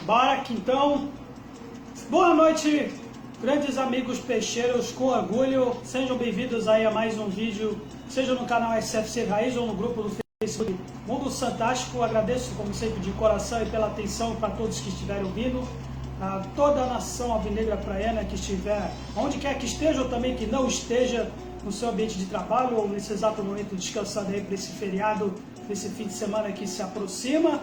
Bora que então. Boa noite, grandes amigos peixeiros, com orgulho. Sejam bem-vindos aí a mais um vídeo, seja no canal SFC Raiz ou no grupo do Facebook Mundo Fantástico. Agradeço, como sempre, de coração e pela atenção para todos que estiverem ouvindo. A toda a nação alvinegra praiana que estiver, onde quer que esteja ou também que não esteja no seu ambiente de trabalho ou nesse exato momento descansando aí para esse feriado, esse fim de semana que se aproxima.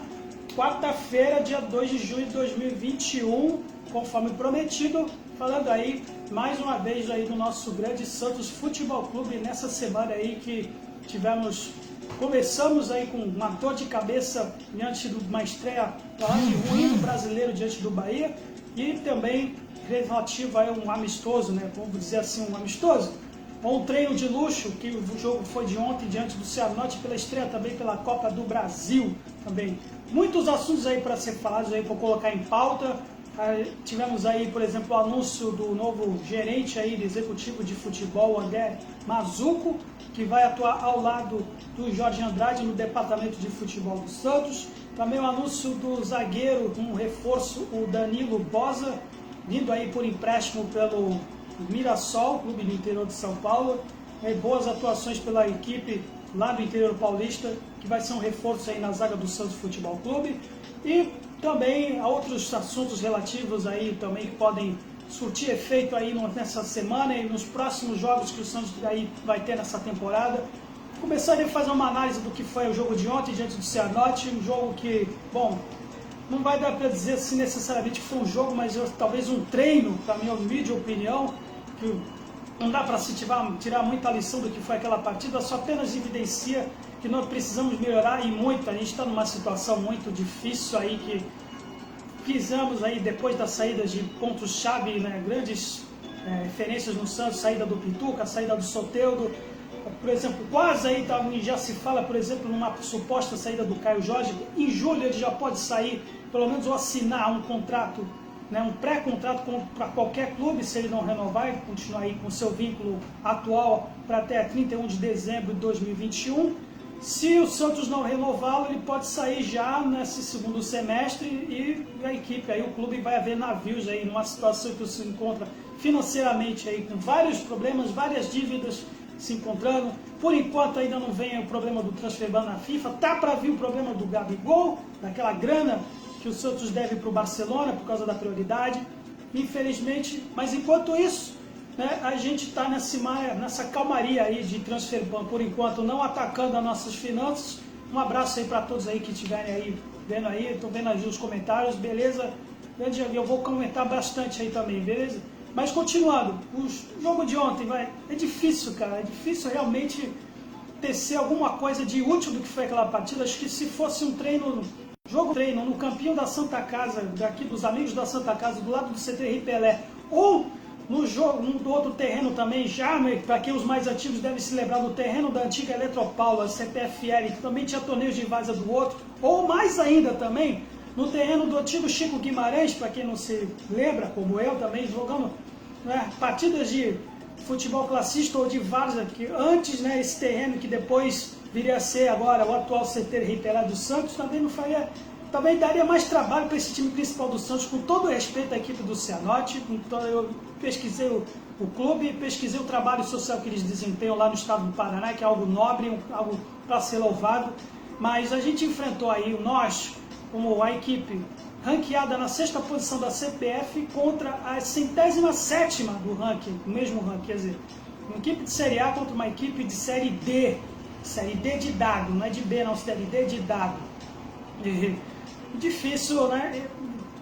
Quarta-feira, dia 2 de junho de 2021, conforme prometido, falando aí mais uma vez aí do nosso grande Santos Futebol Clube, nessa semana aí que começamos aí com uma dor de cabeça diante de uma estreia ruim do brasileiro diante do Bahia e também relativo a um amistoso, né? Vamos dizer assim, um amistoso, ou um treino de luxo, que o jogo foi de ontem diante do Cianorte pela estreia também pela Copa do Brasil também. Muitos assuntos aí para ser falados aí, para colocar em pauta. Tivemos aí, por exemplo, o anúncio do novo gerente aí, do executivo de futebol, André Mazzuco, que vai atuar ao lado do Jorge Andrade no departamento de futebol do Santos. Também o anúncio do zagueiro, um reforço, o Danilo Boza, vindo aí por empréstimo pelo Mirassol, clube do interior de São Paulo. Boas atuações pela equipe lá do interior paulista, que vai ser um reforço aí na zaga do Santos Futebol Clube. E também há outros assuntos relativos aí também que podem surtir efeito aí nessa semana e nos próximos jogos que o Santos aí vai ter nessa temporada. Começaria a fazer uma análise do que foi o jogo de ontem diante do Cianorte, um jogo que, bom, não vai dar para dizer se necessariamente foi um jogo, mas talvez um treino, para minha humilde opinião, que não dá para se tirar muita lição do que foi aquela partida, só apenas evidencia que nós precisamos melhorar e muito. A gente está numa situação muito difícil aí, que fizemos aí depois das saídas de pontos-chave, né, grandes referências no Santos, saída do Pituca, saída do Soteldo, por exemplo, quase aí já se fala, por exemplo, numa suposta saída do Caio Jorge. Em julho ele já pode sair, pelo menos ou assinar um contrato, né, um pré-contrato para qualquer clube, se ele não renovar e continuar aí com seu vínculo atual para até 31 de dezembro de 2021. Se o Santos não renová-lo, ele pode sair já nesse segundo semestre e a equipe, aí o clube vai haver navios aí numa situação que se encontra financeiramente aí com vários problemas, várias dívidas se encontrando. Por enquanto ainda não vem o problema do transfer ban na FIFA, tá para vir o problema do Gabigol, daquela grana que o Santos deve para o Barcelona por causa da prioridade, infelizmente. Mas enquanto isso, né, a gente está nessa calmaria aí de transfer ban, por enquanto, não atacando as nossas finanças. Um abraço aí para todos aí que estiverem aí vendo aí, estão vendo aí os comentários, beleza? Eu vou comentar bastante aí também, beleza? Mas continuando, o jogo de ontem, é difícil, cara, é difícil realmente tecer alguma coisa de útil do que foi aquela partida. Acho que se fosse um treino no campinho da Santa Casa, daqui dos amigos da Santa Casa, do lado do CTR Pelé, ou no outro terreno também, já para quem os mais antigos devem se lembrar do terreno da antiga Eletropaula, CPFL, que também tinha torneios de várzea do outro, ou mais ainda também, no terreno do antigo Chico Guimarães, para quem não se lembra, como eu também, jogando, né, partidas de futebol classista ou de várzea, que antes, né, esse terreno que depois viria a ser agora o atual CTR Pelé do Santos, também daria mais trabalho para esse time principal do Santos, com todo o respeito à equipe do Cianorte. Então eu pesquisei o clube, pesquisei o trabalho social que eles desempenham lá no estado do Paraná, que é algo nobre, algo para ser louvado. Mas a gente enfrentou aí, nós, como a equipe ranqueada na 6ª posição da CPF contra a 107ª do ranking, o mesmo ranking, quer dizer, uma equipe de Série A contra uma equipe de Série D de dado, não é de B não, Série D de dado. Difícil, né,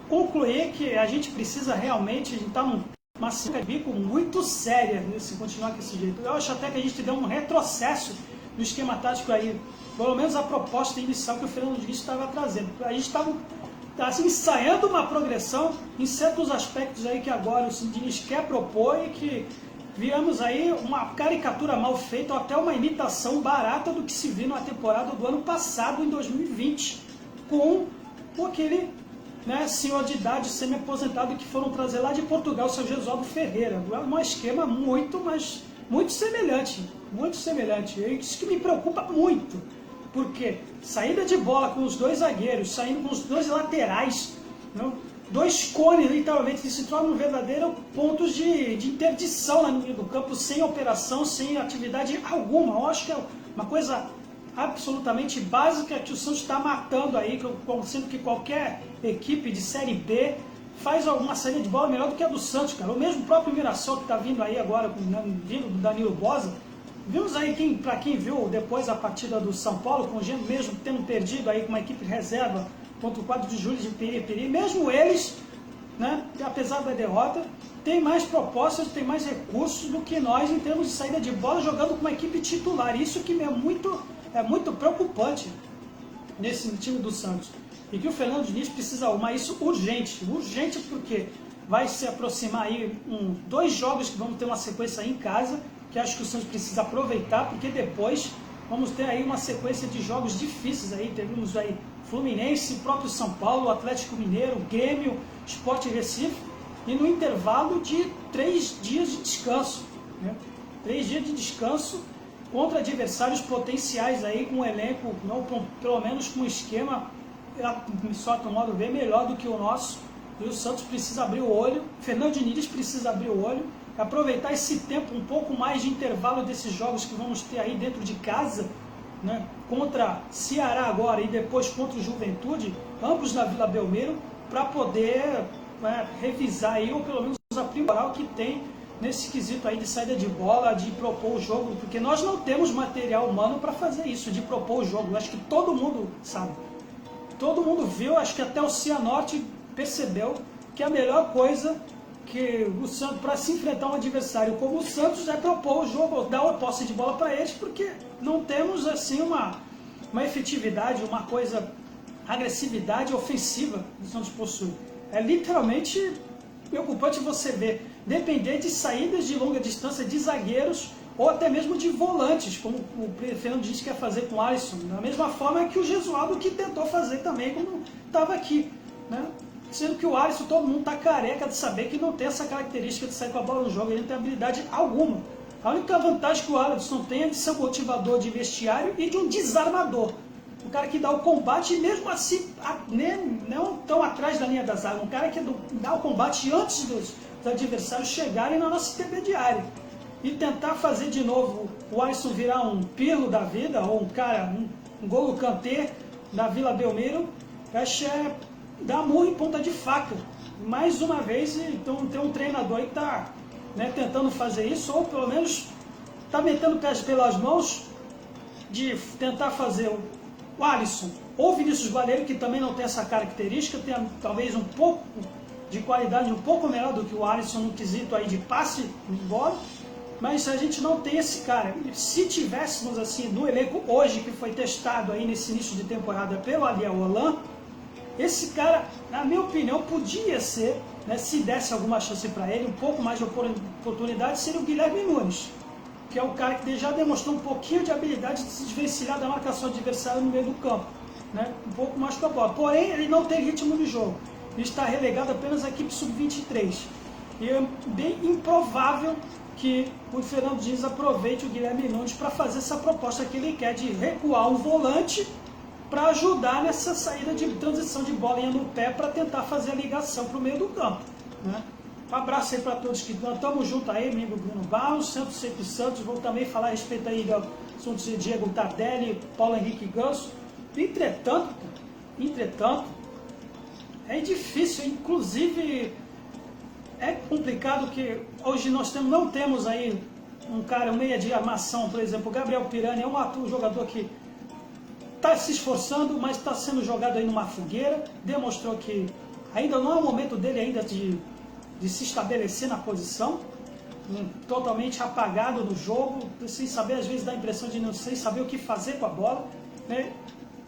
concluir que a gente precisa realmente estar numa sinuca de bico muito séria, né, se continuar desse jeito. Eu acho até que a gente deu um retrocesso no esquema tático aí, pelo menos a proposta inicial que o Fernando Diniz estava trazendo. A gente estava assim, ensaiando uma progressão em certos aspectos aí que agora o Diniz quer propor e que viramos aí uma caricatura mal feita ou até uma imitação barata do que se viu na temporada do ano passado, em 2020, com aquele, né, senhor de idade semi-aposentado que foram trazer lá de Portugal, o seu Jesualdo Ferreira. Um esquema muito semelhante, muito semelhante. É isso que me preocupa muito, porque saída de bola com os dois zagueiros, saindo com os dois laterais, Não? Dois cones, literalmente, que se tornam verdadeiros pontos de interdição lá no meio do campo, sem operação, sem atividade alguma. Eu acho que é uma coisa absolutamente básica que o Santos está matando aí, sendo que qualquer equipe de Série B faz alguma saída de bola melhor do que a do Santos, cara. O mesmo próprio Mirassol que está vindo aí agora, vindo do Danilo Boza. Vimos aí, para quem viu depois a partida do São Paulo, com o Geno mesmo tendo perdido aí com uma equipe reserva contra o 4 de julho de Piripiri, mesmo eles, né, apesar da derrota, tem mais propostas, tem mais recursos do que nós em termos de saída de bola, jogando com uma equipe titular. Isso que é muito preocupante nesse time do Santos. E que o Fernando Diniz precisa arrumar isso urgente. Urgente porque vai se aproximar aí 2 jogos que vamos ter uma sequência aí em casa, que acho que o Santos precisa aproveitar, porque depois vamos ter aí uma sequência de jogos difíceis aí. Teremos aí Fluminense, próprio São Paulo, Atlético Mineiro, Grêmio, Sport Recife, e no intervalo de 3 dias de descanso. Né? 3 dias de descanso contra adversários potenciais aí, com um elenco, não, pelo menos com um esquema, só que o modo bem melhor do que o nosso. E o Santos precisa abrir o olho, Fernando Diniz precisa abrir o olho, aproveitar esse tempo, um pouco mais de intervalo desses jogos que vamos ter aí dentro de casa, né, contra Ceará agora e depois contra o Juventude, ambos na Vila Belmiro, para poder revisar aí, ou pelo menos aprimorar o que tem nesse quesito aí de saída de bola, de propor o jogo, porque nós não temos material humano para fazer isso, de propor o jogo. Eu acho que todo mundo sabe, todo mundo viu, acho que até o Cianorte percebeu que a melhor coisa que o Santos, para se enfrentar um adversário como o Santos, é propor o jogo, dar a posse de bola para eles, porque não temos assim uma efetividade, uma coisa, agressividade ofensiva que o Santos possui. É literalmente preocupante você ver, depender de saídas de longa distância de zagueiros ou até mesmo de volantes, como o Fernando Diniz quer fazer com o Alisson, da mesma forma que o Gesualdo que tentou fazer também quando estava aqui, né? Sendo que o Alisson, todo mundo está careca de saber que não tem essa característica de sair com a bola no jogo, ele não tem habilidade alguma. A única vantagem que o Alisson tem é de ser um motivador de vestiário e de um desarmador. Um cara que dá o combate e mesmo assim, não tão atrás da linha da zaga, um cara que dá o combate antes dos adversários chegarem na nossa intermediária. E tentar fazer de novo o Alisson virar um Pirlo da vida, ou um Golo Kanté da Vila Belmiro, acho que dá murro em ponta de faca. Mais uma vez, então tem um treinador aí que está, né, tentando fazer isso, ou pelo menos está metendo o pé pelas mãos de tentar fazer o Alisson ou o Vinícius Guarelli, que também não tem essa característica, tem talvez um pouco de qualidade, um pouco melhor do que o Alisson no quesito aí de passe de bola, mas a gente não tem esse cara. Se tivéssemos assim no elenco hoje, que foi testado aí nesse início de temporada pelo Ariel Holan, esse cara, na minha opinião, podia ser, né, se desse alguma chance para ele, um pouco mais de oportunidade, seria o Guilherme Nunes, que é um cara que já demonstrou um pouquinho de habilidade de se desvencilhar da marcação adversária no meio do campo, né, um pouco mais com a bola. Porém, ele não tem ritmo de jogo, ele está relegado apenas à equipe sub-23. E é bem improvável que o Fernando Diniz aproveite o Guilherme Nunes para fazer essa proposta que ele quer de recuar um volante para ajudar nessa saída de transição de bola no pé para tentar fazer a ligação para o meio do campo. Né? Um abraço aí para todos que estamos juntos aí, amigo Bruno Barros, sempre Santos, vou também falar a respeito aí do assunto de Diego Tardelli, Paulo Henrique Ganso. Entretanto, é difícil, inclusive é complicado que hoje nós não temos aí um meia de armação, por exemplo, o Gabriel Pirani é um jogador que está se esforçando, mas está sendo jogado aí numa fogueira, demonstrou que ainda não é o momento dele ainda de se estabelecer na posição, totalmente apagado no jogo, sem saber, às vezes dá a impressão de não sem saber o que fazer com a bola. Né?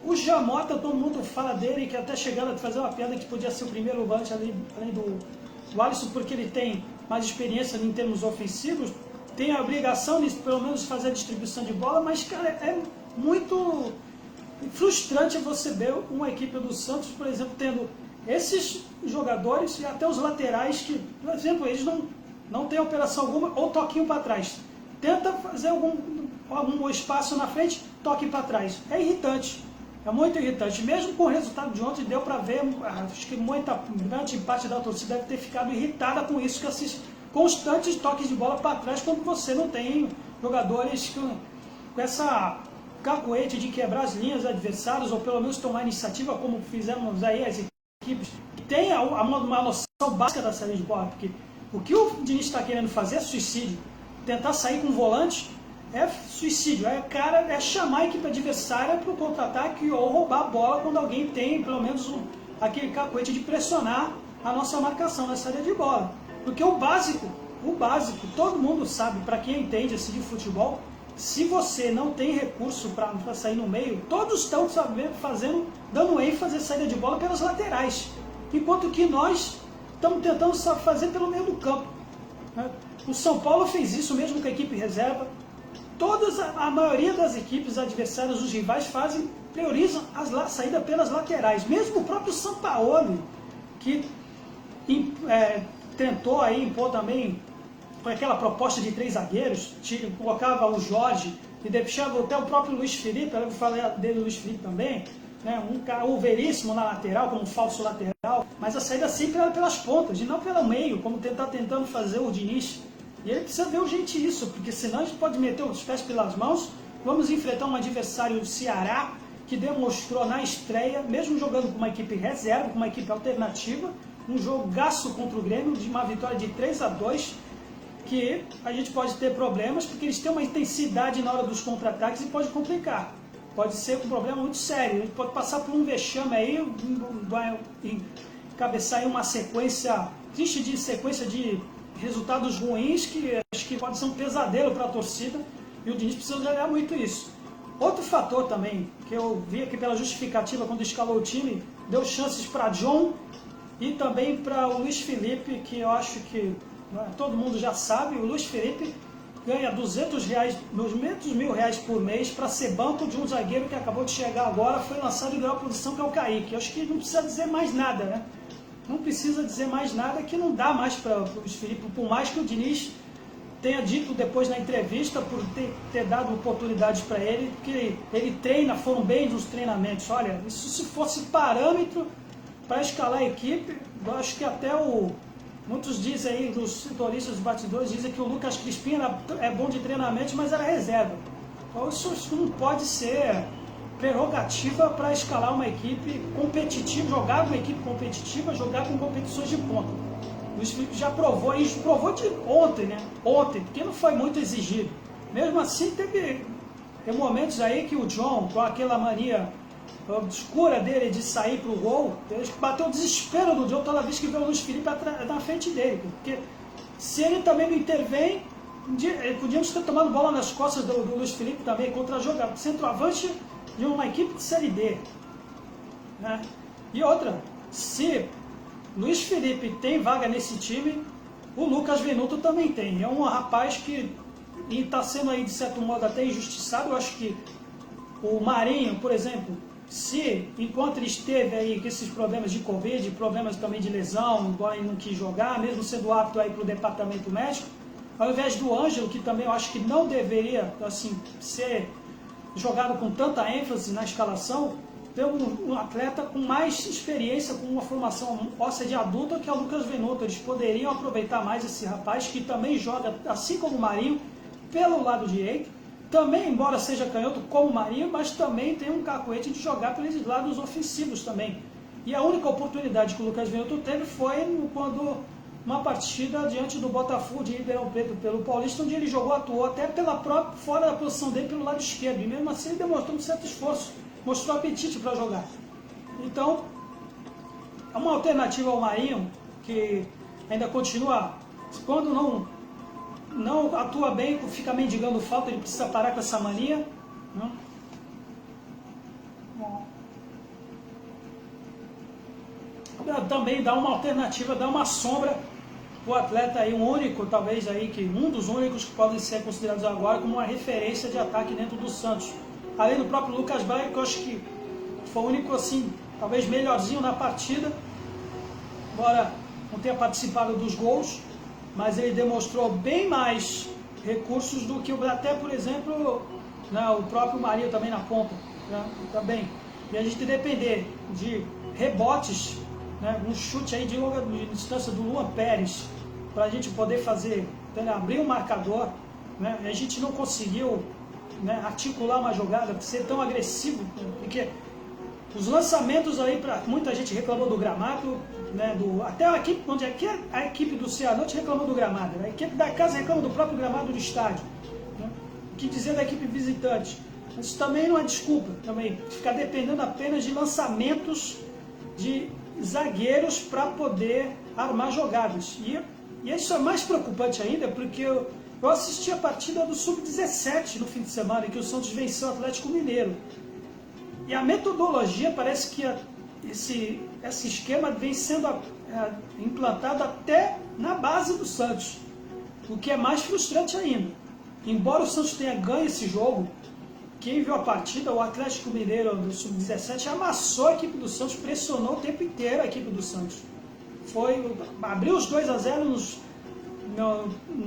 O Jamota, todo mundo fala dele, que até chegaram a fazer uma piada que podia ser o primeiro volante além do Alisson, porque ele tem mais experiência em termos ofensivos, tem a obrigação de pelo menos fazer a distribuição de bola, mas cara, é muito frustrante você ver uma equipe do Santos, por exemplo, tendo esses jogadores e até os laterais que, por exemplo, eles não têm operação alguma ou toquinho para trás. Tenta fazer algum espaço na frente, toque para trás. É irritante. É muito irritante. Mesmo com o resultado de ontem, deu para ver, acho que grande parte da torcida deve ter ficado irritada com isso, com esses constantes toques de bola para trás, quando você não tem jogadores com essa cacuete de quebrar as linhas adversárias, ou pelo menos tomar iniciativa, como fizemos aí as equipes, que tem uma noção básica da saída de bola, porque o que o Diniz está querendo fazer é suicídio. Tentar sair com um volante é suicídio, é chamar a equipe adversária para o contra-ataque ou roubar a bola quando alguém tem pelo menos aquele cacuete de pressionar a nossa marcação na saída de bola. Porque o básico, todo mundo sabe, para quem entende assim de futebol, se você não tem recurso para sair no meio, todos estão dando ênfase à saída de bola pelas laterais, enquanto que nós estamos tentando fazer pelo meio do campo. O São Paulo fez isso mesmo com a equipe reserva. A maioria das equipes adversárias, os rivais, priorizam a saída pelas laterais. Mesmo o próprio Sampaoli, que tentou aí impor também com aquela proposta de 3 zagueiros, colocava o Jorge e deixava até o próprio Luiz Felipe, eu falei dele do Luiz Felipe também, né, o Veríssimo na lateral, como falso lateral, mas a saída sempre era pelas pontas, e não pelo meio, como tentando fazer o Diniz. E ele precisa ver urgente isso, porque senão a gente pode meter os pés pelas mãos. Vamos enfrentar um adversário do Ceará, que demonstrou na estreia, mesmo jogando com uma equipe reserva, com uma equipe alternativa, um jogaço contra o Grêmio, de uma vitória de 3-2, que a gente pode ter problemas, porque eles têm uma intensidade na hora dos contra-ataques e pode complicar. Pode ser um problema muito sério, a gente pode passar por um vexame aí, vai encabeçar aí uma sequência triste de resultados ruins, que acho que pode ser um pesadelo para a torcida, e o Diniz precisa olhar muito isso. Outro fator também, que eu vi aqui pela justificativa quando escalou o time, deu chances para John e também para o Luiz Felipe, que eu acho que todo mundo já sabe, o Luiz Felipe ganha R$200 mil por mês para ser banco de um zagueiro que acabou de chegar agora, foi lançado e ganhou a posição, que é o Kaique. Eu acho que não precisa dizer mais nada, né? Não precisa dizer mais nada, que não dá mais para o Luiz Felipe, por mais que o Diniz tenha dito depois na entrevista, por ter dado oportunidades para ele, que ele treina, foram bem nos treinamentos. Olha, isso se fosse parâmetro para escalar a equipe, eu acho que até muitos dizem aí, dos setoristas, dos batidores, dizem que o Lucas Crispim é bom de treinamento, mas era reserva. Então isso não pode ser prerrogativa para escalar uma equipe competitiva, jogar com uma equipe competitiva, jogar com competições de ponta. O Luiz Felipe já provou isso, provou de ontem, né? Ontem, porque não foi muito exigido. Mesmo assim, teve momentos aí que o John, com aquela mania obscura dele de sair para o gol, bateu o desespero do John toda vez que vê o Luiz Felipe na frente dele, porque se ele também não intervém, podíamos ter tomado bola nas costas do Luiz Felipe também, contra jogador centroavante de uma equipe de Série D, né? E outra, se Luiz Felipe tem vaga nesse time, o Lucas Venuto também tem. É um rapaz que está sendo aí de certo modo até injustiçado. Eu acho que o Marinho, por exemplo, enquanto ele esteve aí com esses problemas de Covid, problemas também de lesão, embora ele não quis jogar, mesmo sendo apto aí para o departamento médico, ao invés do Ângelo, que também eu acho que não deveria assim ser jogado com tanta ênfase na escalação, tem um atleta com mais experiência, com uma formação óssea de adulto, que é o Lucas Venuto. Eles poderiam aproveitar mais esse rapaz, que também joga, assim como o Marinho, pelo lado direito, também, embora seja canhoto como o Marinho, mas também tem um cacuete de jogar pelos lados ofensivos também. E a única oportunidade que o Lucas Venuto teve foi quando uma partida diante do Botafogo de Ribeirão Preto pelo Paulista, onde ele atuou até fora da posição dele pelo lado esquerdo, e mesmo assim ele demonstrou um certo esforço, mostrou apetite para jogar. Então, é uma alternativa ao Marinho, que ainda continua, quando não atua bem, fica mendigando falta, ele precisa parar com essa mania, né? Também dá uma alternativa, dá uma sombra o atleta aí, um dos únicos que podem ser considerados agora como uma referência de ataque dentro do Santos. Além do próprio Lucas Braga, que eu acho que foi o único, assim, talvez melhorzinho na partida, embora não tenha participado dos gols, mas ele demonstrou bem mais recursos do que até, por exemplo, o próprio Marinho também na ponta, né? Também. e a gente depender de rebotes, né, um chute aí de longa distância do Luan Pérez, para a gente poder fazer, abrir um marcador, né, a gente não conseguiu, né, articular uma jogada, ser tão agressivo, porque os lançamentos aí, muita gente reclamou do gramado, né, até a equipe, onde a equipe do Cianorte reclamou do gramado, né, a equipe da casa reclama do próprio gramado do estádio, né, o que dizer da equipe visitante. Isso também não é desculpa, também ficar dependendo apenas de lançamentos de zagueiros para poder armar jogadas. E isso é mais preocupante ainda, porque eu assisti a partida do Sub-17 no fim de semana, em que o Santos venceu o Atlético Mineiro. E a metodologia, parece que esse esquema vem sendo implantado até na base do Santos, o que é mais frustrante ainda. Embora o Santos tenha ganho esse jogo, quem viu a partida, o Atlético Mineiro do Sub-17 amassou a equipe do Santos, pressionou o tempo inteiro a equipe do Santos. Abriu os 2-0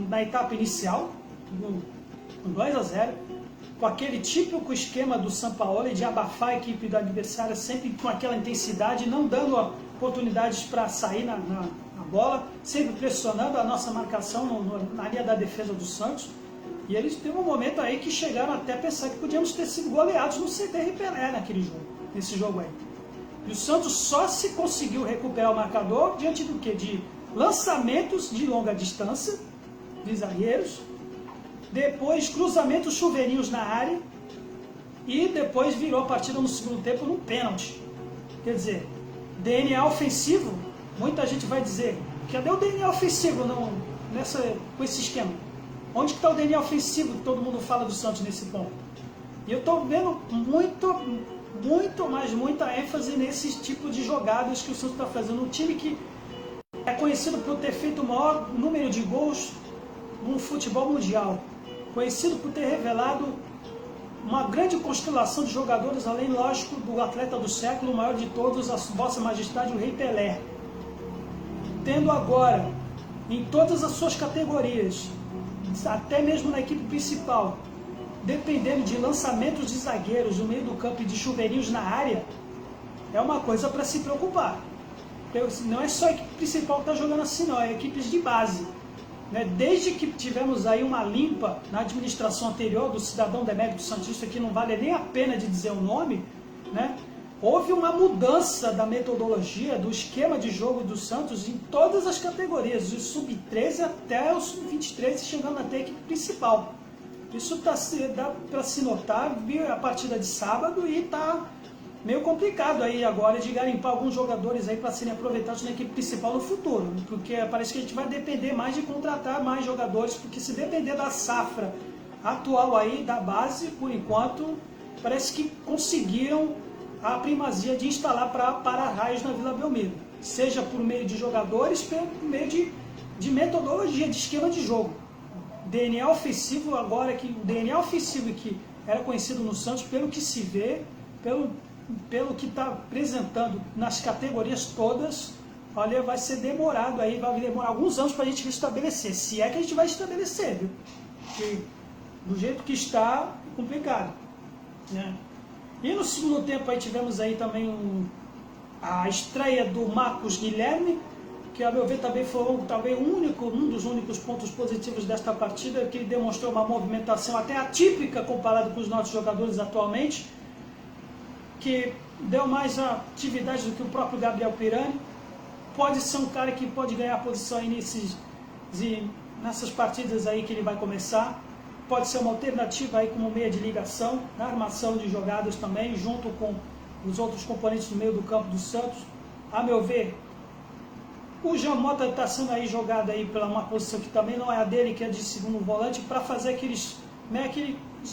na etapa inicial, com 2-0, com aquele típico esquema do Sampaoli de abafar a equipe do adversário sempre com aquela intensidade, não dando oportunidades para sair na bola, sempre pressionando a nossa marcação na linha da defesa do Santos. E eles teve um momento aí que chegaram até a pensar que podíamos ter sido goleados no CDR Pelé nesse jogo aí. E o Santos só se conseguiu recuperar o marcador diante do quê? De lançamentos de longa distância, de zagueiros, depois cruzamentos chuveirinhos na área, e depois virou a partida no segundo tempo num pênalti. Quer dizer, DNA ofensivo, muita gente vai dizer, cadê o DNA ofensivo com esse esquema? Onde que está o DNA ofensivo que todo mundo fala do Santos nesse ponto? E eu estou vendo muita ênfase nesse tipo de jogadas que o Santos está fazendo. Um time que é conhecido por ter feito o maior número de gols no futebol mundial. Conhecido por ter revelado uma grande constelação de jogadores, além, lógico, do atleta do século, o maior de todos, a Vossa Majestade, o Rei Pelé. Tendo agora, em todas as suas categorias, até mesmo na equipe principal, dependendo de lançamentos de zagueiros no meio do campo e de chuveirinhos na área, é uma coisa para se preocupar. Não é só a equipe principal que está jogando assim, não, é equipes de base. Desde que tivemos aí uma limpa na administração anterior do cidadão Demérito Santista, que não vale nem a pena de dizer o nome, né? Houve uma mudança da metodologia, do esquema de jogo do Santos em todas as categorias, do sub-13 até o sub-23, chegando até a equipe principal. Isso dá para se notar, vi a partida de sábado e está meio complicado aí agora de garimpar alguns jogadores aí para serem aproveitados na equipe principal no futuro, porque parece que a gente vai depender mais de contratar mais jogadores, porque se depender da safra atual aí, da base, por enquanto, parece que conseguiram a primazia de instalar para-raios na Vila Belmiro, seja por meio de jogadores, por meio de metodologia, de esquema de jogo. DNA ofensivo agora, que o DNA ofensivo que era conhecido no Santos, pelo que se vê, pelo que está apresentando nas categorias todas, olha, vai ser demorado aí, vai demorar alguns anos para a gente restabelecer, se é que a gente vai estabelecer, viu? Porque do jeito que está, é complicado, né? E no segundo tempo aí tivemos aí também a estreia do Marcos Guilherme, que a meu ver também foi um dos únicos pontos positivos desta partida, que ele demonstrou uma movimentação até atípica comparado com os nossos jogadores atualmente, que deu mais atividade do que o próprio Gabriel Pirani. Pode ser um cara que pode ganhar posição aí nessas partidas aí que ele vai começar. Pode ser uma alternativa aí como meia de ligação, na armação de jogadas também, junto com os outros componentes do meio do campo do Santos. A meu ver, o Jean Mota está sendo aí jogado aí pela uma posição que também não é a dele, que é de segundo volante, para fazer aqueles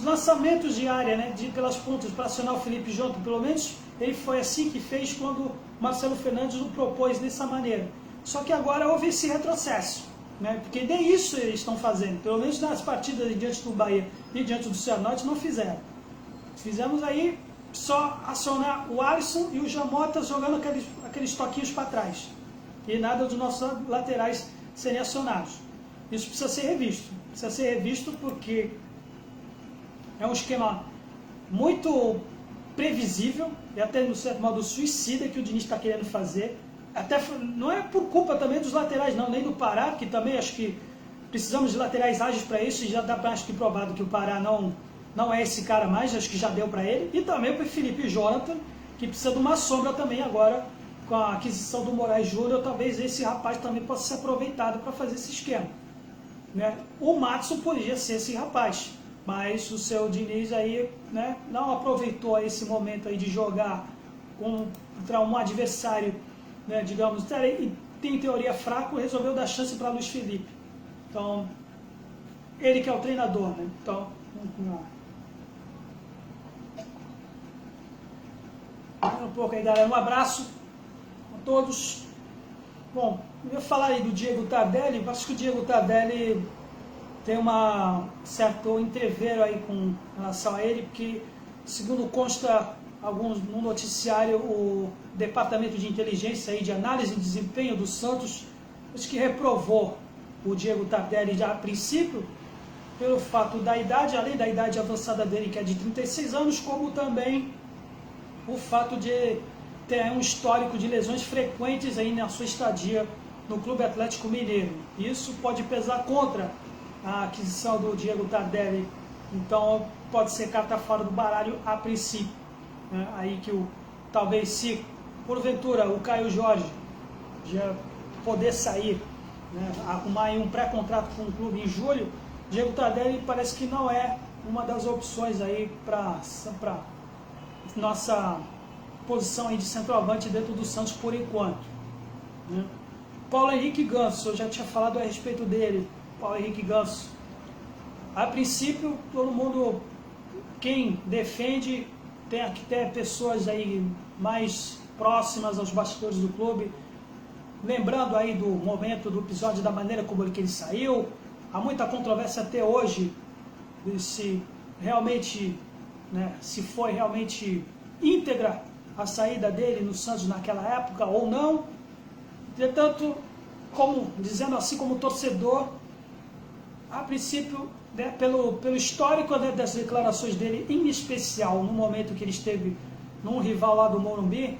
lançamentos de área, né, pelas pontas, para acionar o Felipe Jonathan. Pelo menos ele foi assim que fez quando Marcelo Fernandes o propôs dessa maneira. Só que agora houve esse retrocesso, né, porque nem isso eles estão fazendo, pelo menos nas partidas diante do Bahia e diante do Cianorte não fizeram. Fizemos aí só acionar o Alisson e o Jamota jogando aqueles toquinhos para trás, e nada dos nossos laterais serem acionados. Isso precisa ser revisto porque é um esquema muito previsível e até no certo modo suicida que o Diniz está querendo fazer. Até não é por culpa também dos laterais não, nem do Pará, que também acho que precisamos de laterais ágeis para isso, e já dá mais que provado que o Pará não é esse cara mais, acho que já deu para ele. E também para o Felipe Jonathan, que precisa de uma sombra também agora, com a aquisição do Moraes Júnior, talvez esse rapaz também possa ser aproveitado para fazer esse esquema. Né? O Maddison podia ser esse rapaz, mas o seu Diniz aí, né, não aproveitou esse momento aí de jogar contra um adversário, né, digamos, tem em teoria fraco, resolveu dar chance para Luiz Felipe. Então, ele que é o treinador, né? Então, um pouco aí, galera. Um abraço a todos. Bom, eu ia falar aí do Diego Tardelli. Acho que o Diego Tardelli tem uma certo entreveiro aí com relação a ele, porque, segundo consta no noticiário, o Departamento de Inteligência e de Análise de Desempenho do Santos, acho que reprovou o Diego Tardelli já a princípio, pelo fato da idade, além da idade avançada dele, que é de 36 anos, como também o fato de ter um histórico de lesões frequentes aí na sua estadia no Clube Atlético Mineiro. Isso pode pesar contra a aquisição do Diego Tardelli, então pode ser carta fora do baralho a princípio. Né? Aí que talvez, se porventura o Caio Jorge já poder sair, né, arrumar aí um pré-contrato com o clube em julho, Diego Tardelli parece que não é uma das opções aí para nossa posição aí de centroavante dentro do Santos por enquanto. Né? Paulo Henrique Ganso, eu já tinha falado a respeito dele. Paulo Henrique Ganso, a princípio todo mundo, quem defende, tem que ter pessoas aí mais próximas aos bastidores do clube, lembrando aí do momento do episódio, da maneira como ele saiu. Há muita controvérsia até hoje se realmente, né, se foi realmente íntegra a saída dele no Santos naquela época ou não. Entretanto, dizendo assim como torcedor, a princípio, né, pelo histórico, né, das declarações dele, em especial no momento que ele esteve num rival lá do Morumbi,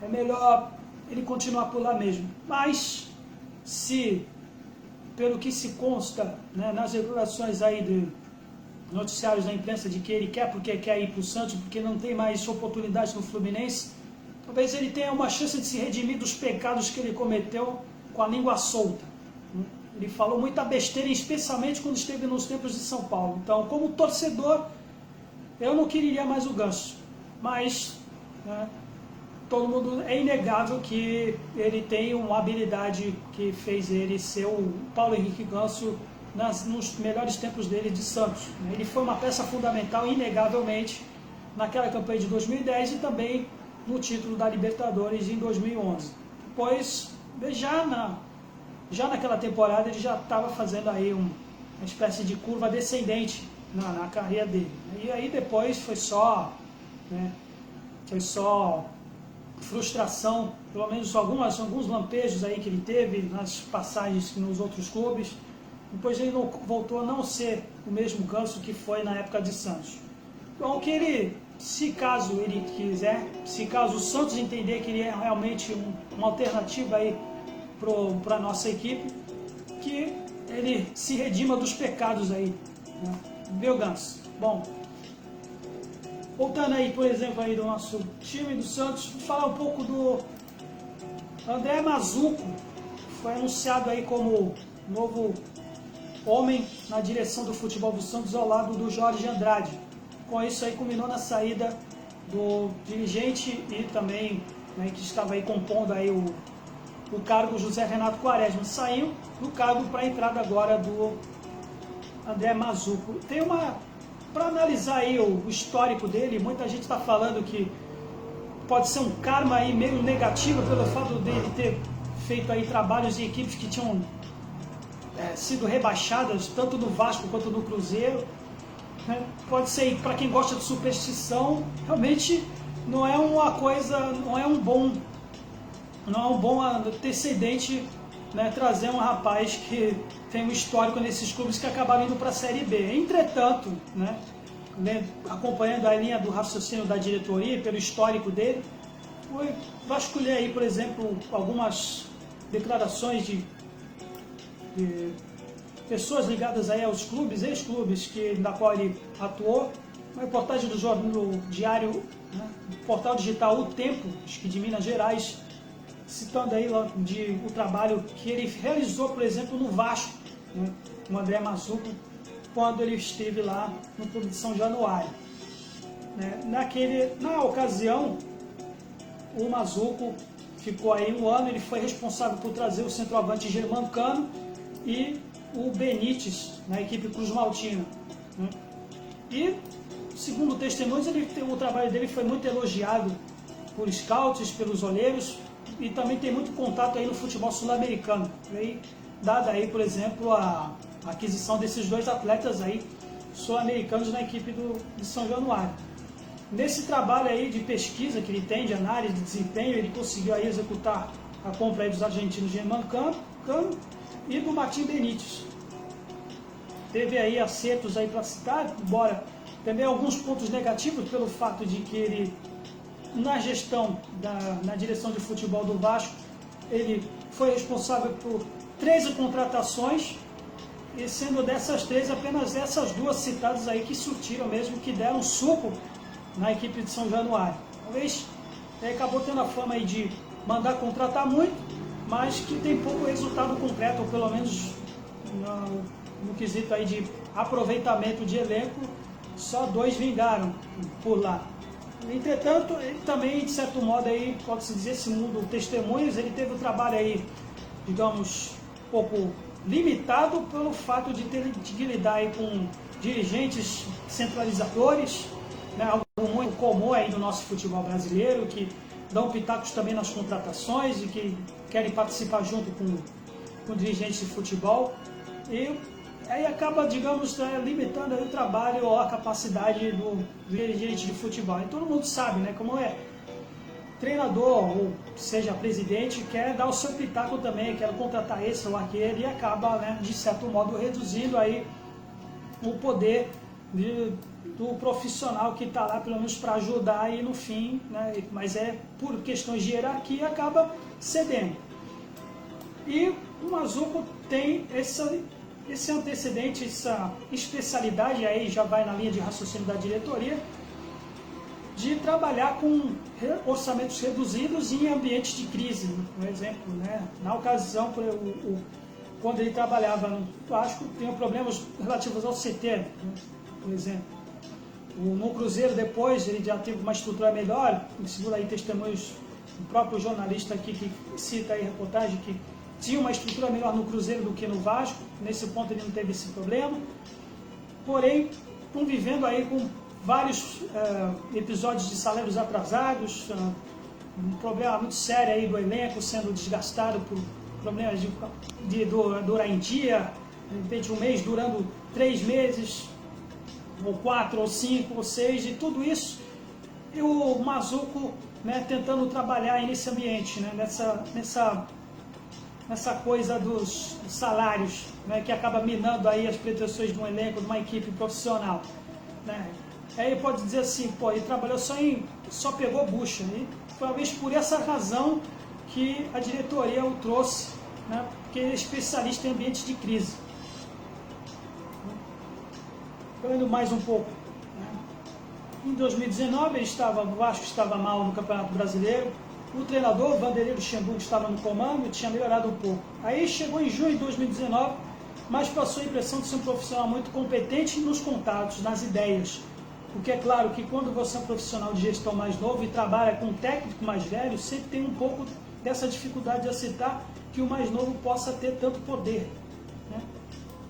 é melhor ele continuar por lá mesmo. Mas, se, pelo que se consta, né, nas declarações aí de noticiários da imprensa, de que ele porque quer ir para o Santos, porque não tem mais oportunidade no Fluminense, talvez ele tenha uma chance de se redimir dos pecados que ele cometeu com a língua solta. Ele falou muita besteira, especialmente quando esteve nos tempos de São Paulo. Então, como torcedor, eu não queria mais o Ganso. Mas, né, todo mundo, é inegável que ele tem uma habilidade que fez ele ser o Paulo Henrique Ganso nos melhores tempos dele de Santos. Ele foi uma peça fundamental, inegavelmente, naquela campanha de 2010 e também no título da Libertadores em 2011. Depois, já naquela temporada, ele já estava fazendo aí uma espécie de curva descendente na carreira dele. E aí depois foi só frustração, pelo menos alguns lampejos aí que ele teve nas passagens nos outros clubes. Depois ele voltou a não ser o mesmo Ganso que foi na época de Santos. Então, que ele, se caso ele quiser, se caso o Santos entender que ele é realmente uma alternativa aí para a nossa equipe, que ele se redima dos pecados aí, né? Meu Ganso. Bom, voltando aí, por exemplo, aí do nosso time do Santos, vou falar um pouco do André Mazzuco, que foi anunciado aí como novo homem na direção do futebol do Santos ao lado do Jorge Andrade. Com isso aí culminou na saída do dirigente e também, né, que estava aí compondo aí o cargo, José Renato Quaresma. Saiu do cargo para a entrada agora do André Mazzuco. Para analisar aí o histórico dele, muita gente está falando que pode ser um karma aí meio negativo pelo fato dele ter feito aí trabalhos em equipes que tinham sido rebaixadas, tanto no Vasco quanto no Cruzeiro. Né? Pode ser, para quem gosta de superstição, realmente não é uma coisa, não é um bom antecedente, né, trazer um rapaz que tem um histórico nesses clubes que acabaram indo para a Série B. Entretanto, né, acompanhando a linha do raciocínio da diretoria, pelo histórico dele, vasculhei aí, por exemplo, algumas declarações de pessoas ligadas aí aos clubes, ex-clubes na qual ele atuou, uma reportagem do jornal do Diário, né, portal digital O Tempo, acho que de Minas Gerais, citando aí o trabalho que ele realizou, por exemplo, no Vasco, né, o André Mazzuco, quando ele esteve lá no Clube de São Januário. Né. Na ocasião, o Mazzuco ficou aí 1 ano, ele foi responsável por trazer o centroavante Germancano e o Benítez na equipe Cruz Maltina. Né. E, segundo testemunhos, o trabalho dele foi muito elogiado por scouts, pelos olheiros, e também tem muito contato aí no futebol sul-americano. Dada aí, por exemplo, a aquisição desses 2 atletas aí sul-americanos na equipe de São Januário. Nesse trabalho aí de pesquisa que ele tem, de análise de desempenho, ele conseguiu aí executar a compra aí dos argentinos Germancano e do Martim Benítez. Teve aí acertos aí para citar, embora também alguns pontos negativos pelo fato de que ele, na gestão, na direção de futebol do Vasco, ele foi responsável por 13 contratações, e sendo dessas 13, apenas essas 2 citadas aí que surtiram mesmo, que deram suco na equipe de São Januário. Talvez acabou tendo a fama aí de mandar contratar muito, mas que tem pouco resultado concreto, ou pelo menos no quesito aí de aproveitamento de elenco, só 2 vingaram por lá. Entretanto, ele também, de certo modo, aí, pode-se dizer, segundo testemunhos, ele teve um trabalho aí, digamos, um pouco limitado pelo fato de ter que lidar aí com dirigentes centralizadores, né, algo muito comum aí no nosso futebol brasileiro, que dão pitacos também nas contratações e que querem participar junto com dirigentes de futebol. E aí acaba, digamos, limitando aí o trabalho ou a capacidade do dirigente de futebol. E todo mundo sabe, né, como é treinador, ou seja, presidente, quer dar o seu pitaco também, quer contratar esse ou aquele, e acaba, né, de certo modo, reduzindo aí o poder do profissional que está lá, pelo menos para ajudar aí no fim, né, mas por questões de hierarquia, acaba cedendo. E o Mazzuco tem esse antecedente, essa especialidade, aí já vai na linha de raciocínio da diretoria, de trabalhar com orçamentos reduzidos em ambientes de crise. Por exemplo, né, na ocasião, quando ele trabalhava no Vasco, tinha problemas relativos ao CT, né, por exemplo. No Cruzeiro, depois, ele já teve uma estrutura melhor, segundo aí testemunhos do próprio jornalista aqui que cita aí a reportagem, que tinha uma estrutura melhor no Cruzeiro do que no Vasco. Nesse ponto ele não teve esse problema. Porém, convivendo aí com vários episódios de salários atrasados, um problema muito sério aí do elenco sendo desgastado por problemas de durar em dia, de repente um mês durando 3 meses, ou 4, ou 5, ou 6, e tudo isso, e o Mazzuco, né, tentando trabalhar aí nesse ambiente, né, nessa coisa dos salários, né, que acaba minando aí as pretensões de um elenco, de uma equipe profissional, né. Aí pode dizer assim, pô, ele trabalhou só pegou bucha, e talvez por essa razão que a diretoria o trouxe, né, porque ele é especialista em ambientes de crise. Falando mais um pouco, né. Em 2019 o Vasco estava mal no Campeonato Brasileiro, o treinador, Vanderlei Luxemburgo, estava no comando e tinha melhorado um pouco. Aí chegou em junho de 2019, mas passou a impressão de ser um profissional muito competente nos contatos, nas ideias. Porque é claro que quando você é um profissional de gestão mais novo e trabalha com um técnico mais velho, sempre tem um pouco dessa dificuldade de aceitar que o mais novo possa ter tanto poder, né?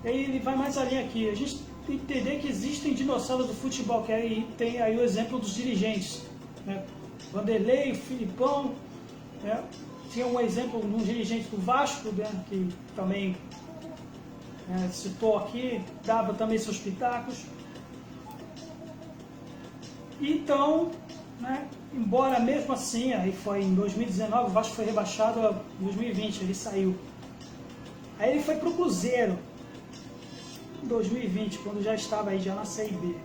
E aí ele vai mais além aqui. A gente tem que entender que existem dinossauros do futebol, que aí tem aí o exemplo dos dirigentes, né? Vanderlei, Filipão, né? Tinha um exemplo de um dirigente do Vasco, né, que também citou aqui, dava também seus pitacos. Então, né, embora mesmo assim, aí foi em 2019, o Vasco foi rebaixado em 2020, ele saiu. Aí ele foi para o Cruzeiro, em 2020, quando já estava aí já na Série B.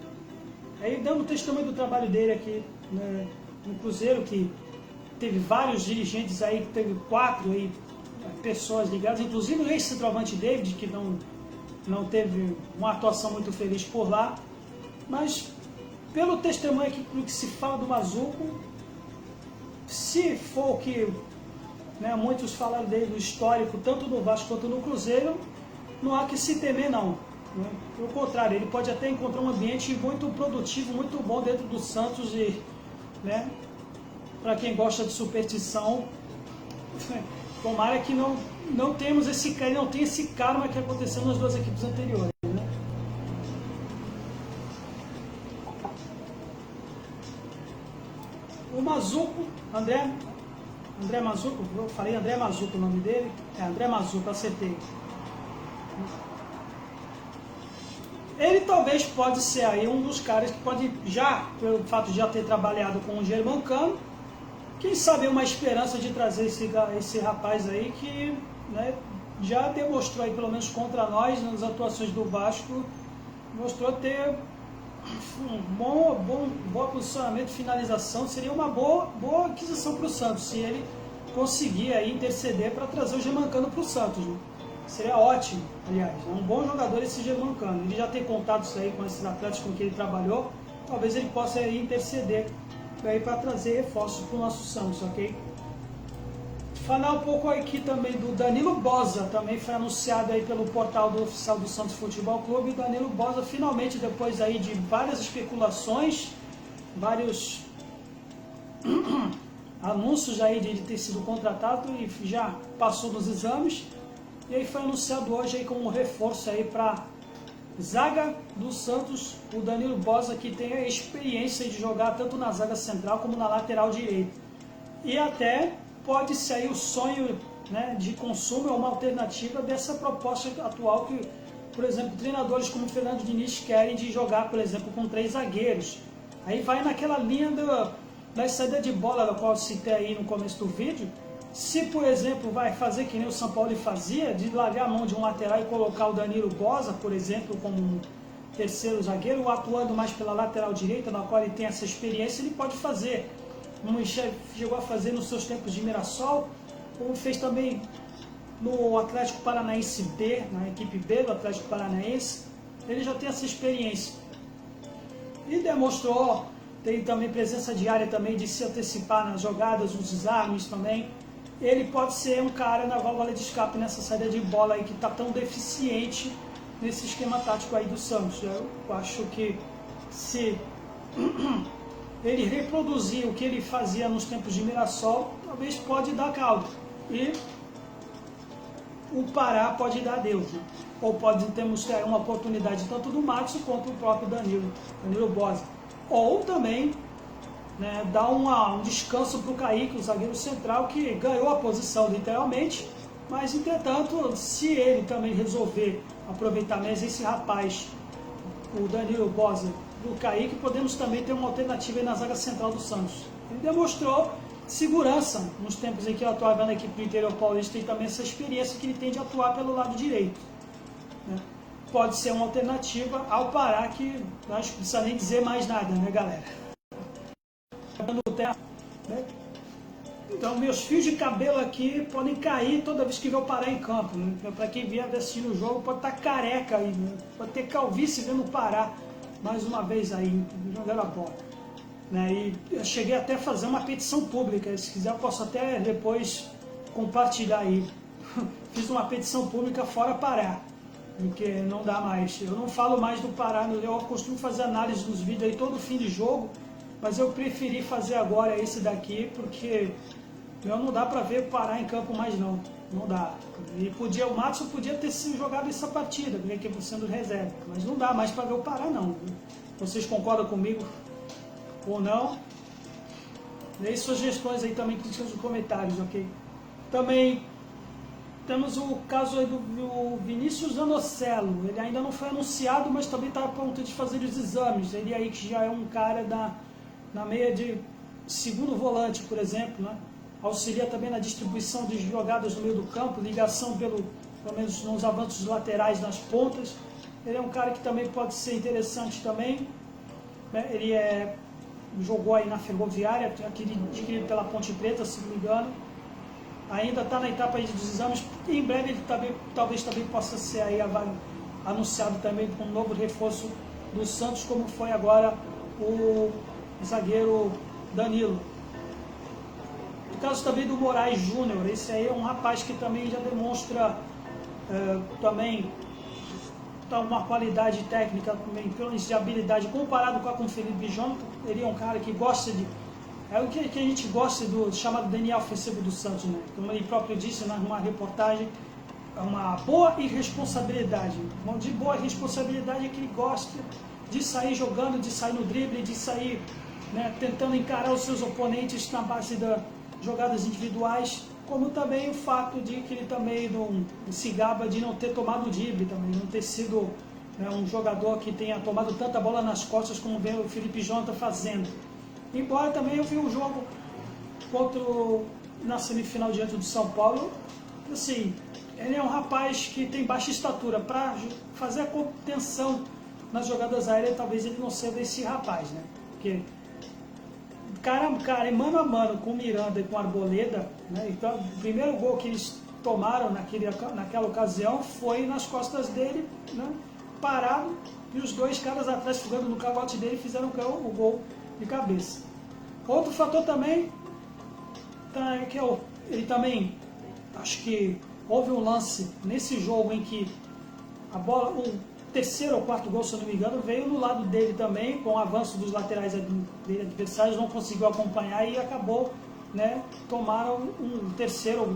Aí dando testemunho do trabalho dele aqui, né, no Cruzeiro, que teve vários dirigentes aí, teve 4 aí, pessoas ligadas, inclusive o ex-centroavante David, que não teve uma atuação muito feliz por lá, mas pelo testemunho aqui do que se fala do Mazzuco, se for o que, né, muitos falaram dele, do histórico, tanto no Vasco quanto no Cruzeiro, não há que se temer não. Né? Pelo contrário, ele pode até encontrar um ambiente muito produtivo, muito bom dentro do Santos e, né, para quem gosta de superstição, tomara que não temos não tem esse karma que aconteceu nas 2 equipes anteriores. Né? O Mazzuco, André Mazzuco, eu falei André Mazzuco o nome dele, André Mazzuco, acertei. Ele talvez pode ser aí um dos caras que pode, já pelo fato de já ter trabalhado com o Germancano, quem sabe uma esperança de trazer esse rapaz aí que, né, já demonstrou aí, pelo menos contra nós, nas atuações do Vasco, mostrou ter um bom posicionamento, finalização, seria uma boa aquisição para o Santos, se ele conseguir aí interceder para trazer o Germancano para o Santos. Né? Seria ótimo, aliás, é um bom jogador esse Germancano, ele já tem contatos aí com esses atletas com quem ele trabalhou, talvez ele possa aí interceder para trazer reforços para o nosso Santos, ok? Falar um pouco aqui também do Danilo Boza, também foi anunciado aí pelo portal do oficial do Santos Futebol Clube. O Danilo Boza finalmente, depois aí de várias especulações, vários anúncios aí de ele ter sido contratado e já passou nos exames, e aí foi anunciado hoje aí como um reforço aí para zaga do Santos, o Danilo Boza, que tem a experiência de jogar tanto na zaga central como na lateral direita. E até pode ser aí o sonho, né, de consumo, é uma alternativa dessa proposta atual que, por exemplo, treinadores como o Fernando Diniz querem de jogar, por exemplo, com 3 zagueiros. Aí vai naquela linha da saída de bola, da qual eu citei aí no começo do vídeo. Se, por exemplo, vai fazer que nem o São Paulo fazia, de largar a mão de um lateral e colocar o Danilo Boza, por exemplo, como um terceiro zagueiro, ou atuando mais pela lateral direita, na qual ele tem essa experiência, ele pode fazer. Como chegou a fazer nos seus tempos de Mirassol, como fez também no Atlético Paranaense B, na equipe B do Atlético Paranaense, ele já tem essa experiência. E demonstrou, tem também presença de área também, de se antecipar nas jogadas, nos desarmes também. Ele pode ser um cara na válvula de escape nessa saída de bola aí que está tão deficiente nesse esquema tático aí do Santos. Eu acho que se ele reproduzir o que ele fazia nos tempos de Mirassol, talvez pode dar caldo. E o Pará pode dar adeus. Né? Ou pode termos uma oportunidade tanto do Matos quanto do próprio Danilo Boza. Ou também, né, dar um descanso para o Kaique, o zagueiro central, que ganhou a posição literalmente, mas entretanto, se ele também resolver aproveitar mais esse rapaz, o Danilo Boza, do Kaique, podemos também ter uma alternativa aí na zaga central do Santos. Ele demonstrou segurança nos tempos em que ele atuava na equipe do interior paulista e também essa experiência que ele tem de atuar pelo lado direito. Né? Pode ser uma alternativa ao Pará, que acho que não precisa nem dizer mais nada, né, galera? Né? Então, meus fios de cabelo aqui podem cair toda vez que ver o Pará em campo. Né? Para quem vier assistir o jogo, pode estar careca aí, né? Pode ter calvície vendo o Pará mais uma vez aí, jogando a bola. Né? E eu cheguei até a fazer uma petição pública, se quiser eu posso até depois compartilhar aí. Fiz uma petição pública fora Pará, porque não dá mais. Eu não falo mais do Pará, eu costumo fazer análise dos vídeos aí todo fim de jogo, mas eu preferi fazer agora esse daqui, porque não dá para ver o Pará em campo mais não dá. E o Matos podia ter sido jogado essa partida, porque aqui sendo reserva, mas não dá mais para ver o Pará não. Vocês concordam comigo ou não? Dei sugestões aí também nos comentários, ok? Também temos o caso aí do Vinícius Zanocelo. Ele ainda não foi anunciado, mas também está a ponto de fazer os exames. Ele aí que já é um cara na meia de segundo volante, por exemplo, né? Auxilia também na distribuição de jogadas no meio do campo, ligação pelo menos nos avanços laterais nas pontas. Ele é um cara que também pode ser interessante também. né? Ele jogou aí na Ferroviária, adquirido pela Ponte Preta, se não me engano. Ainda está na etapa aí dos exames. Em breve ele talvez também possa ser aí anunciado também como novo reforço do Santos, como foi agora o zagueiro Danilo. No caso também do Moraes Júnior, esse aí é um rapaz que também já demonstra também uma qualidade técnica, também, de habilidade, comparado com o Felipe Jonathan. Ele é um cara que gosta de... É o que a gente gosta do chamado DNA ofensivo do Santos, né? Como ele próprio disse numa reportagem, uma boa irresponsabilidade. De boa responsabilidade é que ele gosta de sair jogando, de sair no drible, de sair, né, tentando encarar os seus oponentes na base das jogadas individuais, como também o fato de que ele também não se gaba de não ter tomado o drible também, não ter sido, né, um jogador que tenha tomado tanta bola nas costas como vem o Felipe Jonathan fazendo. Embora também eu vi um jogo na semifinal diante do São Paulo, assim, ele é um rapaz que tem baixa estatura. Para fazer a contenção nas jogadas aéreas, talvez ele não seja esse rapaz, né? Porque cara, mano a mano com o Miranda e com o Arboleda, né? Então, o primeiro gol que eles tomaram naquela ocasião foi nas costas dele, né? Parado, e os dois caras atrás ficando no calote dele fizeram o gol de cabeça. Outro fator também é que ele também, acho que houve um lance nesse jogo em que a bola, o terceiro ou quarto gol, se eu não me engano, veio no lado dele também, com o avanço dos laterais dele, adversários, não conseguiu acompanhar e acabou, né, tomaram um terceiro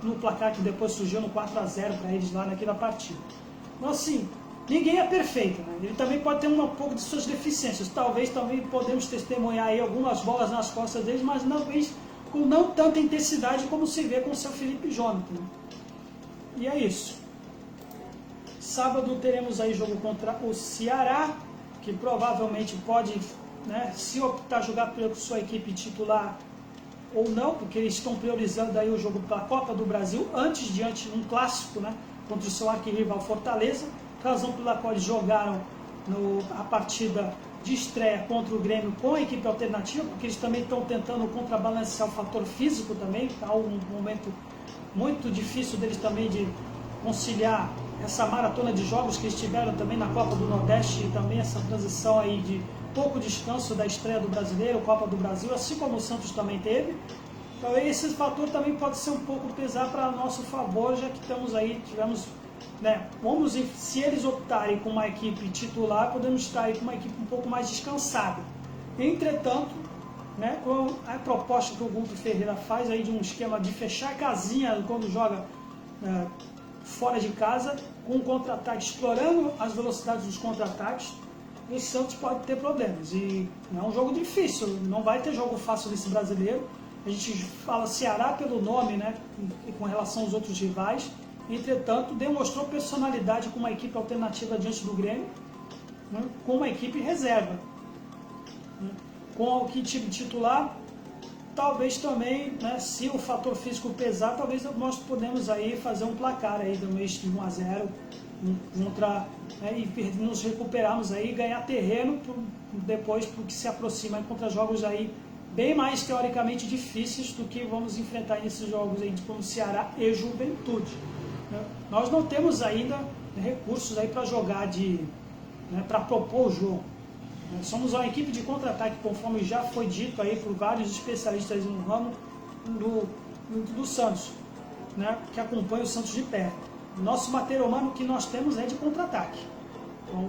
no placar que depois surgiu no 4-0 para eles lá naquela partida. Então, assim, ninguém é perfeito, né? Ele também pode ter um pouco de suas deficiências. Talvez também podemos testemunhar aí algumas bolas nas costas deles, mas talvez com não tanta intensidade como se vê com o seu Felipe Jonathan. E é isso. Sábado teremos aí jogo contra o Ceará, que provavelmente pode, né, se optar jogar pela sua equipe titular ou não, porque eles estão priorizando aí o jogo pela Copa do Brasil diante de um clássico, né, contra o seu arquirrival Fortaleza, razão pela qual eles jogaram a partida de estreia contra o Grêmio com a equipe alternativa, porque eles também estão tentando contrabalancear o fator físico também. Está um momento muito difícil deles também de conciliar essa maratona de jogos que eles tiveram também na Copa do Nordeste e também essa transição aí de pouco descanso da estreia do Brasileiro, Copa do Brasil, assim como o Santos também teve. Então esse fator também pode ser um pouco pesar para nosso favor, já que tivemos, né, se eles optarem com uma equipe titular, podemos estar aí com uma equipe um pouco mais descansada. Entretanto, né, com a proposta que o Guto Ferreira faz aí de um esquema de fechar a casinha quando joga fora de casa, com um contra-ataque, explorando as velocidades dos contra-ataques, o Santos pode ter problemas. E é um jogo difícil, não vai ter jogo fácil nesse Brasileiro. A gente fala Ceará pelo nome, né, e com relação aos outros rivais. Entretanto, demonstrou personalidade com uma equipe alternativa diante do Grêmio, né, com uma equipe reserva. Né, com o time titular, talvez também, né, se o fator físico pesar, talvez nós podemos aí fazer um placar aí do mês de 1-0 contra, né, e nos recuperarmos aí e ganhar terreno depois, porque se aproxima contra jogos aí bem mais teoricamente difíceis do que vamos enfrentar nesses jogos aí como Ceará e Juventude. Né? Nós não temos ainda recursos aí para jogar né, para propor o jogo. Somos uma equipe de contra-ataque, conforme já foi dito aí por vários especialistas no ramo do Santos, né, que acompanha o Santos de perto. O nosso material humano que nós temos é de contra-ataque. Então,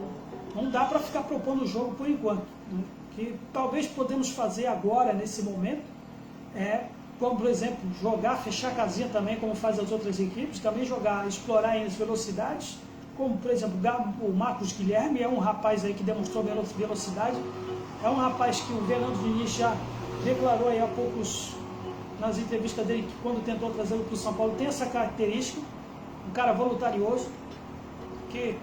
não dá para ficar propondo o jogo por enquanto. Né? O que talvez podemos fazer agora, nesse momento, como, por exemplo, fechar a casinha também, como faz as outras equipes, também explorar as velocidades, como, por exemplo, o Marcos Guilherme é um rapaz aí que demonstrou velocidade, é um rapaz que o Fernando Diniz já declarou aí há poucos, nas entrevistas dele, que quando tentou trazê-lo para o São Paulo, tem essa característica, um cara voluntarioso, que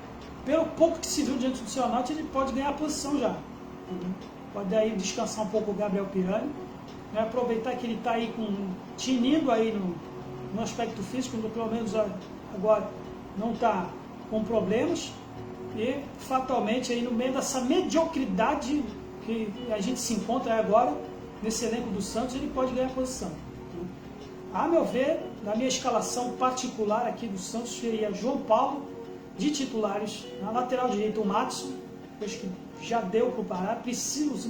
pelo pouco que se viu diante do Cianorte, ele pode ganhar a posição já. Pode aí descansar um pouco o Gabriel Pirani, né, aproveitar que ele está aí tinindo aí no aspecto físico, pelo menos agora não está com problemas, e fatalmente aí no meio dessa mediocridade que a gente se encontra agora, nesse elenco do Santos, ele pode ganhar posição. A meu ver, na minha escalação particular aqui do Santos, seria João Paulo, de titulares, na lateral direita o Madison, acho que já deu para o Pará, precisamos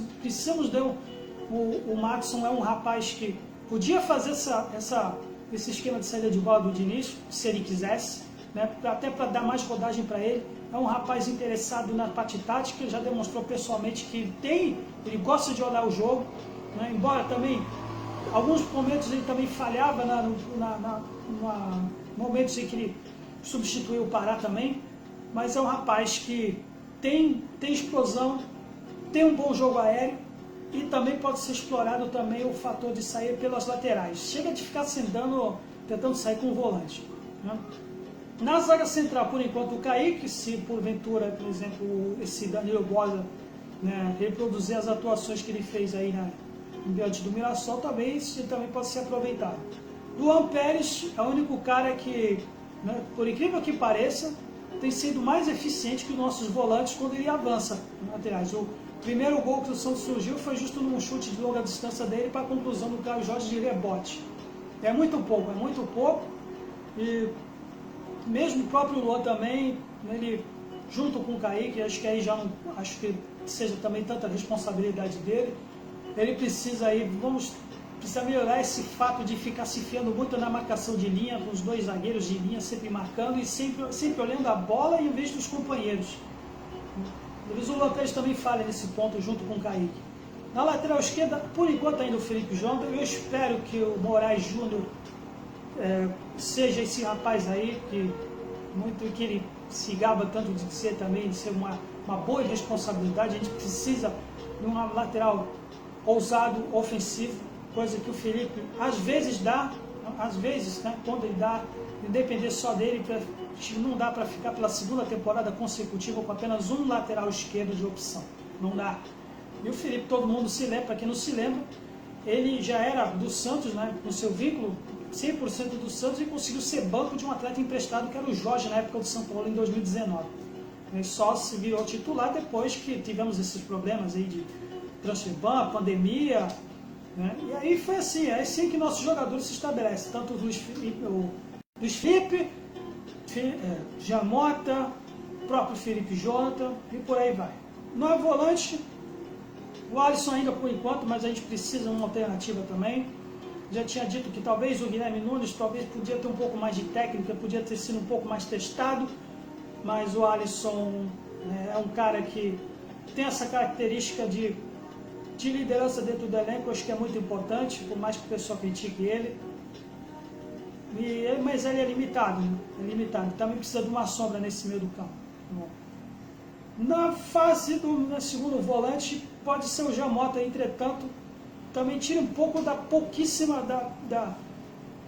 o Madison é um rapaz que podia fazer esse esquema de saída de bola do Diniz, se ele quisesse, né, até para dar mais rodagem para ele. É um rapaz interessado na parte tática, já demonstrou pessoalmente que ele gosta de olhar o jogo, né, embora também, alguns momentos ele também falhava, momentos em que ele substituiu o Pará também, mas é um rapaz que tem explosão, tem um bom jogo aéreo, e também pode ser explorado também o fator de sair pelas laterais. Chega de ficar tentando sair com o volante. Né? Na zaga central, por enquanto, o Kaique, se porventura, por exemplo, esse Danilo Bosa, né, reproduzir as atuações que ele fez aí diante do Mirassol, também pode ser aproveitado. Luan Pérez é o único cara que, né, por incrível que pareça, tem sido mais eficiente que os nossos volantes quando ele avança nas laterais. O primeiro gol que o Santos surgiu foi justo num chute de longa distância dele para a conclusão do Caio Jorge de rebote. É muito pouco. E mesmo o próprio Luan também, ele junto com o Kaique, acho que aí já não acho que seja também tanta responsabilidade dele. Ele precisa melhorar esse fato de ficar se enfiando muito na marcação de linha, com os dois zagueiros de linha sempre marcando e sempre olhando a bola em vez dos companheiros. O Luan Pérez também falha nesse ponto junto com o Kaique. Na lateral esquerda, por enquanto ainda o Felipe Jonathan. Eu espero que o Moraes Júnior seja esse rapaz aí que ele se gaba tanto de ser também, de ser uma boa responsabilidade. A gente precisa de um lateral ousado, ofensivo, coisa que o Felipe às vezes dá, né, quando ele dá, depender só dele, não dá para ficar pela segunda temporada consecutiva com apenas um lateral esquerdo de opção, não dá. E o Felipe, todo mundo se lembra, para quem não se lembra, ele já era do Santos, né, com seu vínculo 100% do Santos, e conseguiu ser banco de um atleta emprestado que era o Jorge na época do São Paulo em 2019. Ele só se virou titular depois que tivemos esses problemas aí de transfer ban, pandemia, né? E aí foi assim, é assim que nossos jogadores se estabelecem, tanto o Luiz Felipe, Jamota, o próprio Felipe Jonathan e por aí vai. No volante, o Alisson ainda por enquanto, mas a gente precisa de uma alternativa também. Já tinha dito que talvez o Guilherme Nunes podia ter um pouco mais de técnica, podia ter sido um pouco mais testado, mas o Alisson, né, é um cara que tem essa característica de liderança dentro do elenco, acho que é muito importante, por mais que o pessoal critique ele. Mas ele é limitado, né? É limitado. Também precisa de uma sombra nesse meio do campo. Na fase do segundo volante, pode ser o Jamota, entretanto, também tira um pouco da pouquíssima, da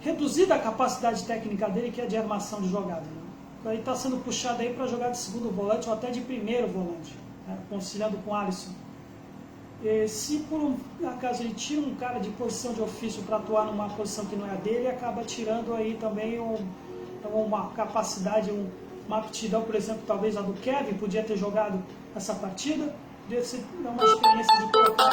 reduzida capacidade técnica dele, que é de armação de jogada. Né? Ele está sendo puxado aí para jogar de segundo volante ou até de primeiro volante, né? Conciliando com o Alisson. Se por um acaso ele tira um cara de posição de ofício para atuar numa posição que não é a dele, acaba tirando aí também uma capacidade, uma aptidão, por exemplo, talvez a do Kevin, podia ter jogado essa partida, podia ser uma experiência de colocar